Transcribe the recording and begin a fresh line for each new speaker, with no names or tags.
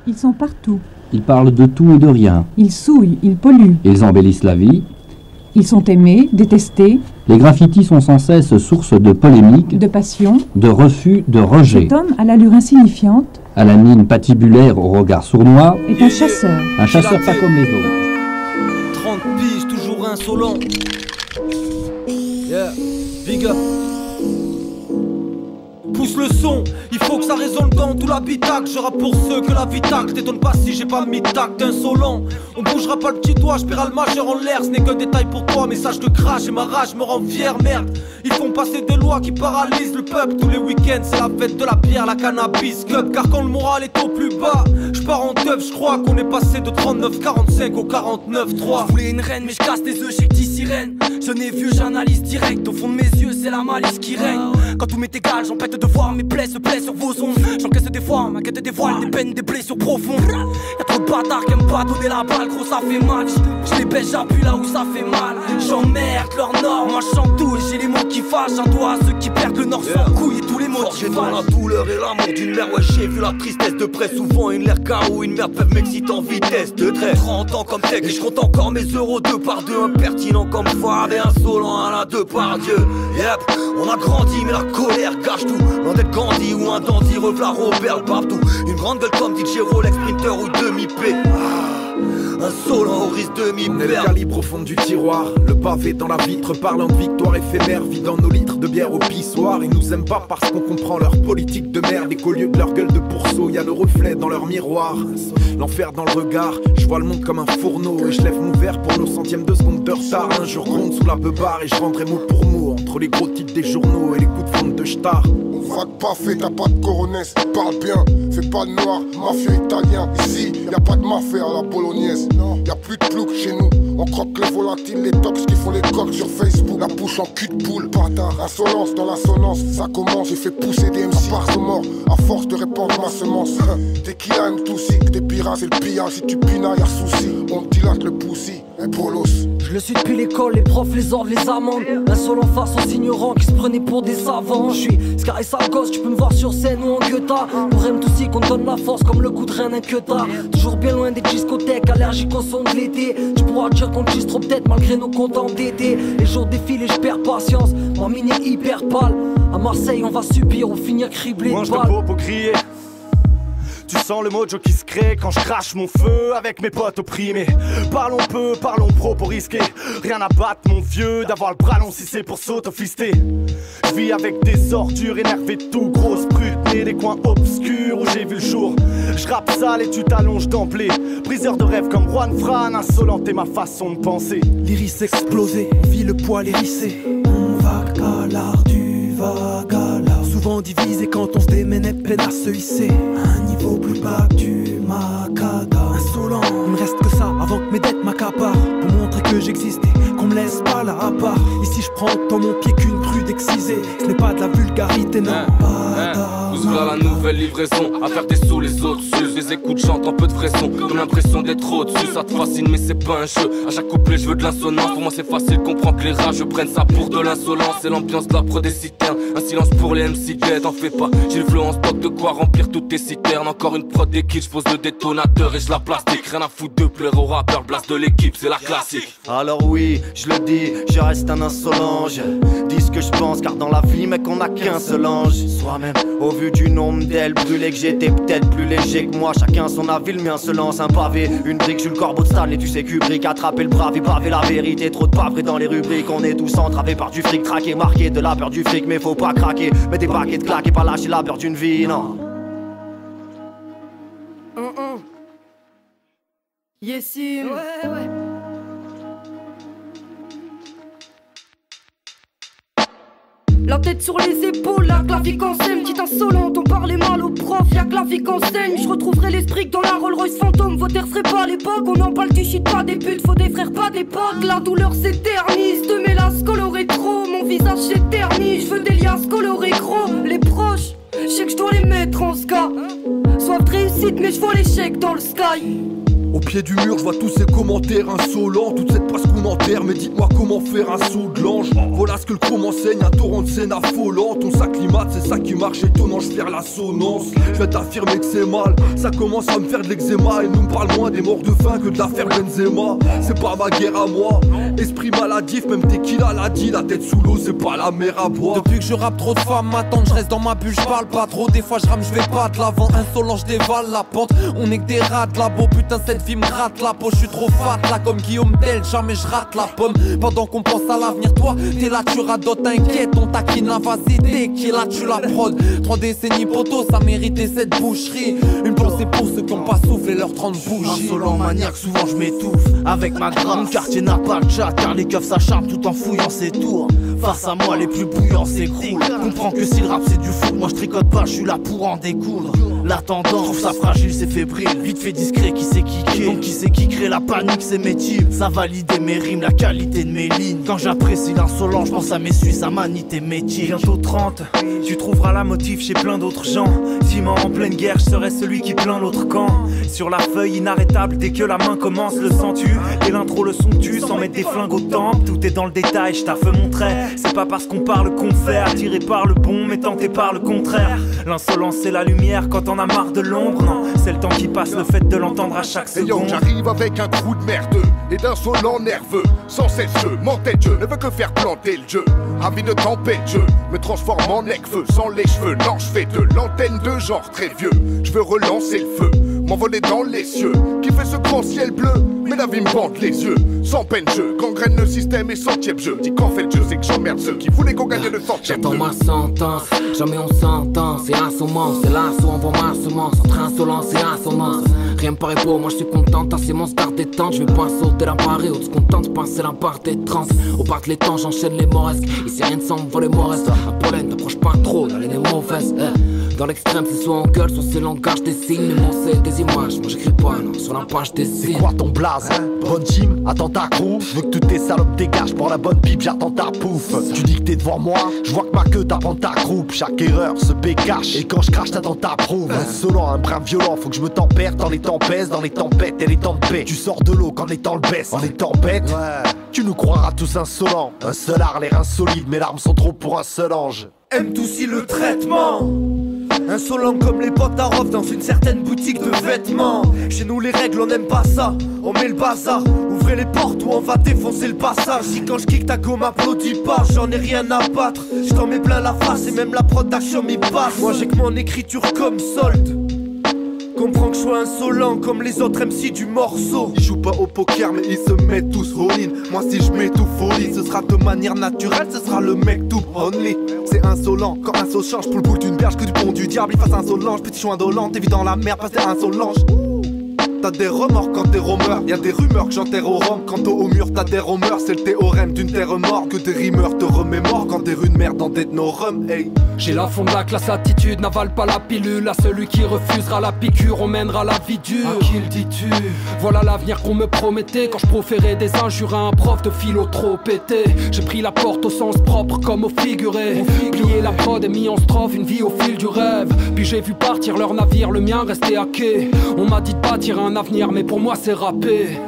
Ils sont partout.
Ils parlent de tout et de rien.
Ils souillent, ils polluent.
Ils embellissent la vie.
Ils sont aimés, détestés.
Les graffitis sont sans cesse source de polémiques,
de passion,
de refus, de rejet.
Cet homme, à l'allure insignifiante,
à la mine patibulaire, au regard sournois,
est un chasseur.
Un chasseur pas comme les autres.
30 piges, toujours insolent. Yeah, big up. Pousse le son, il faut que ça résonne dans tout l'habitacle. Je rappe pour ceux que la vie tacle. T'étonne pas si j'ai pas mis tact insolent. On bougera pas le petit doigt, spirale majeur en l'air. Ce n'est qu'un détail pour toi, message de crash. Et ma rage me rend fier, merde. Ils font passer des lois qui paralysent le peuple. Tous les week-ends c'est la fête de la bière, la cannabis club. Car quand le moral est au plus bas, je pars en teuf, je crois qu'on est passé de 39-45 au 49-3.
Je voulais une reine mais je casse des œufs chez qui sirène. Je n'ai vu, j'analyse direct. Au fond de mes yeux c'est la malice qui règne. Quand tout m'est égal, j'en pète de voir mes plaies se plaient sur vos ondes. J'encaisse des fois, ma quête dévoile des peines, des blessures profondes. Y'a trop de bâtards qui aiment pas donner la balle, gros ça fait mal. Je les baisse, j'appuie là où ça fait mal. J'emmerde leur nord, moi je chante tout et j'ai les mots qui fâchent. Un doigt à ceux qui perdent le nord sans couille et tous les mots qui
dans la douleur et l'amour d'une mère, ouais j'ai vu la tristesse de près. Souvent une l'air KO, une merde peuvent m'exciter en vitesse de trait. 30 ans comme tech et je compte encore mes euros 2 par 2. Impertinent comme Fab et insolent à la 2 par Dieu. Yep, on a grandi mais la colère gâche tout. Loin d'être Gandhi ou un dandy, reflat Robert partout. Une grande gueule comme DJ Rolex, Sprinter ou demi-P. Insolent au risque de m'y perdre.
On est le calibre au fond du tiroir, le pavé dans la vitre, parlant de victoire éphémère, vidant nos litres de bière au pissoir. Ils nous aiment pas parce qu'on comprend leur politique de merde et qu'au lieu de leur gueule de pourceau, y a le reflet dans leur miroir. L'enfer dans le regard, je vois le monde comme un fourneau et je lève mon verre pour nos centièmes de seconde de retard. Un jour gronde sous la beubare et je rendrai mot pour mot entre les gros titres des journaux et les coups de fonte de star.
Va pas fait, t'as pas de coronesse, parle bien, fais pas le noir, mafieux italien. Ici, y'a pas de mafia à la bolognaise, y'a plus de plouc chez nous. On croque les volatiles, les tox qui font les coques sur Facebook. La bouche en cul de poule, bâtard, insolence dans l'assonance. Ça commence, j'ai fait pousser des MC par ce mort, à force de répandre ma semence. T'es qui a une toussie, des pirates, c'est le pillage. Si tu pinailles, y'a souci, on dilate le poussi, un bolos.
Je le suis depuis l'école, les profs, les ordres, les amendes. Insolent face aux ignorants qui se prenaient pour des savants. Je suis Sky Sargos, tu peux me voir sur scène ou en guetta. Pour M2C qu'on donne la force comme le coup de rein d'un queutard. Toujours bien loin des discothèques, allergique au son de l'été. Tu pourras dire qu'on utilise trop peut-être malgré nos comptes endettés. Les jours défilent et je perds patience, ma mine est hyper pâle. À Marseille on va subir ou finir criblé de balles.
Mange de peau pour crier. Tu sens le mojo qui se crée quand je crache mon feu avec mes potes opprimés. Parlons peu, parlons pro pour risquer. Rien à battre mon vieux, d'avoir le bras long si c'est pour s'auto-fister. Je vis avec des ordures énervées tout grosse brute, né des coins obscurs où j'ai vu le jour. Je rappe sale et tu t'allonges d'emblée. Briseur de rêve comme Juan Fran, insolente est ma façon de penser.
L'iris explosé, on vit le poil hérissé. On vague à l'art du vague à l'art. Souvent divisé quand on se démène peine à se hisser. Un niveau plus bas que du Macada. Insolent, il me reste que ça avant que mes dettes m'accaparent. Pour montrer que j'existe et qu'on me laisse pas là à part. Ici je prends dans mon pied qu'une prude excisée. Ce n'est pas de la vulgarité, non.
Vous voilà la nouvelle livraison, à faire des sous les autres s'usent. Les écoutes chantent un peu de frisson, comme l'impression d'être au-dessus. Ça te fascine mais c'est pas un jeu. À chaque couplet je veux de l'insonance. Pour moi c'est facile comprendre que les rageux prennent ça pour de l'insolence. C'est l'ambiance de la prod des citernes. Un silence pour les MC dead, t'en fais pas. J'ai le flow en stock de quoi remplir toutes tes citernes. Encore une prod d'équipe, je pose le détonateur et je la plastique. Rien à foutre de plaire au rappeur, blast de l'équipe, c'est la classique.
Alors oui, je le dis, je reste un insolent. Je dis ce que je pense car dans la vie mec on a qu'un seul ange. Soi-même, au vu du nombre d'ailes brûlées que j'étais peut-être plus léger que moi. Chacun son avis, le mien se lance un pavé. Une brique, je suis le corbeau de Stanley, tu sais Kubrick. Attraper le brave et pavé la vérité. Trop de pavrés dans les rubriques, on est tous entravés par du fric. Traqué, marqué de la peur du fric, mais faut pas craquer. Mets des paquets de claques et pas lâcher la peur d'une vie, non.
Yessim, ouais.
La tête sur les épaules, la clavique en scène, petite insolente, on parlait mal au prof, y'a que la vie qu'enseigne. Je retrouverai l'esprit que dans la Rolls Royce fantôme. Vos terres seraient pas à l'époque, on en parle du shit, pas des putes, faut des frères, pas des potes. La douleur s'éternise, de mélasse coloré trop, mon visage s'éternise. Je veux des liasses colorées gros, les proches, je sais que je dois les mettre en ska. Soif de réussite mais je vois l'échec dans le sky.
Au
pied du mur, je vois tous ces commentaires insolents, toute cette presse qu'on enterre, mais dites-moi comment faire un saut de l'ange. Voilà ce que le chrome enseigne, un torrent de scène affolant. Ton s'acclimate, c'est ça qui marche, étonnant, je perds l'assonance. Je vais t'affirmer que c'est mal, ça commence à me faire de l'eczéma. Et nous me parle moins des morts de faim que de l'affaire Benzema. C'est pas ma guerre à moi, esprit maladif, même tequila l'a dit, la tête sous l'eau, c'est pas la mer à boire.
Depuis que je rappe, trop de femmes m'attendent, je reste dans ma bulle, je parle pas trop. Des fois je rame, je vais pas de l'avant, insolent, je dévale la pente. On est que des rats de labo, putain cette vie me gratte la peau. Je suis trop fat là comme Guillaume Tell, jamais je rate la pomme. Pendant qu'on pense à l'avenir, toi t'es là, tu radotes, t'inquiète, on taquine la vacité, qui est là tu la prod. 3 décennies poteau, ça méritait cette boucherie. Une pensée pour ceux qui ont pas soufflé leur 30 bougies.
Insolent maniaque, souvent je m'étouffe avec ma grande. Quartier n'a pas de chat, car les keufs s'acharnent tout en fouillant ses tours. Face à moi les plus bouillants s'écroulent. Comprends que si le rap c'est du foot, moi je tricote pas, je suis là pour en découdre. La tendance, trouve ça fragile, c'est fébrile, vite fait discret, qui c'est qui crée. Donc qui c'est qui crée la panique, c'est mes types. Ça valide mes rimes, la qualité de mes lignes. Quand j'apprécie l'insolent, je pense à mes Suisses, à manie tes métiers.
Bientôt 30, tu trouveras la motif chez plein d'autres gens. Dis-moi en pleine guerre, je serai celui qui plaint l'autre camp. Sur la feuille inarrêtable, dès que la main commence, le sens-tu. Et l'intro le son-tu, sans mettre des flingues au temple. Tout est dans le détail, je taffe mon trait. C'est pas parce qu'on parle qu'on fait, attiré par le bon, mais tenté par le contraire. L'insolence c'est la lumière quand on a marre de l'ombre. Non, c'est le temps qui passe, le fait de l'entendre à chaque seconde.
J'arrive avec un trou de merdeux et d'insolent nerveux. Sans cesse je m'entête, je ne veux que faire planter le jeu. Ravi de tempête, je me transforme en necfeu. Sans les cheveux, non je fais de l'antenne de genre très vieux. Je veux relancer le feu, m'envoler dans les cieux. Qui fait ce grand ciel bleu, mais la vie me bande les yeux. Sans peine je gangrène le système et centième je dis qu'en fait je sais que j'emmerde ceux qui voulaient qu'on gagne le centième.
J'attends ma sentence, jamais on s'entend. C'est assommant, c'est l'assaut envoie ma semence. Entre insolence et assonance, rien me paraît beau, moi je suis content. C'est mon star détente, je vais pas sauter la barre. Au descontent de passer la part des trans. Au parc les temps, j'enchaîne les moresques. Ici rien ne s'envole les moresques. Un pollen, t'approche pas trop, dans les mauvaises. Dans l'extrême, c'est soit en gueule, soit c'est langage des signes. Mais mon c'est des images, moi j'écris pas, non, sur la page des signes.
C'est quoi ton blaze, hein? Bonne team, attends ta crew. Je veux que toutes tes salopes dégagent pour la bonne pipe, j'attends ta pouffe. Tu dis que t'es devant moi, je vois que ma queue t'apprend ta croupe. Chaque erreur se cache, et quand je crache t'attends ta prouve. Insolent, un brin violent, faut que je me tempère dans les tempêtes, dans les tempêtes et les temps de paix. Tu sors de l'eau quand les temps le baissent, en les tempêtes, ouais. Tu nous croiras tous insolents. Un seul art, l'air insolite, mes larmes sont trop pour un seul ange.
Aime aussi le traitement. Insolent comme les potes à robe dans une certaine boutique de vêtements. Chez nous les règles on n'aime pas ça, on met le bazar. Ouvrez les portes ou on va défoncer le passage. Si quand je kick ta go m'applaudit pas, j'en ai rien à battre. Je t'en mets plein la face et même la production m'y passe. Moi j'ai que mon écriture comme solde. Comprends que je sois insolent comme les autres MC du morceau.
Ils jouent pas au poker mais ils se mettent tous all-in. Moi si je m'étouffe folie, ce sera de manière naturelle, ce sera le mec tout only. C'est insolent, quand un saut change pour le bout d'une berge que du pont du diable. Il fasse insolent, petit chou indolent, t'es vite dans la merde parce que t'es insolent. T'as des remords quand t'es romer, y'a des rumeurs que j'enterre au rhum. Quant au mur t'as des romeurs, c'est le théorème d'une terre morte. Que des rimeurs te remémorent quand t'es une merde en dead no rum, hey.
J'ai la fond de la classe, attitude, n'avale pas la pilule. À celui qui refusera la piqûre, on mènera la vie dure. À qui le dis-tu? Voilà l'avenir qu'on me promettait quand je proférais des injures à un prof de philo trop pété. J'ai pris la porte au sens propre comme au figuré. Plié la prod et mis en strophe une vie au fil du rêve. Puis j'ai vu partir leur navire, le mien restait à quai. On m'a dit de bâtir un avenir mais pour moi c'est râpé.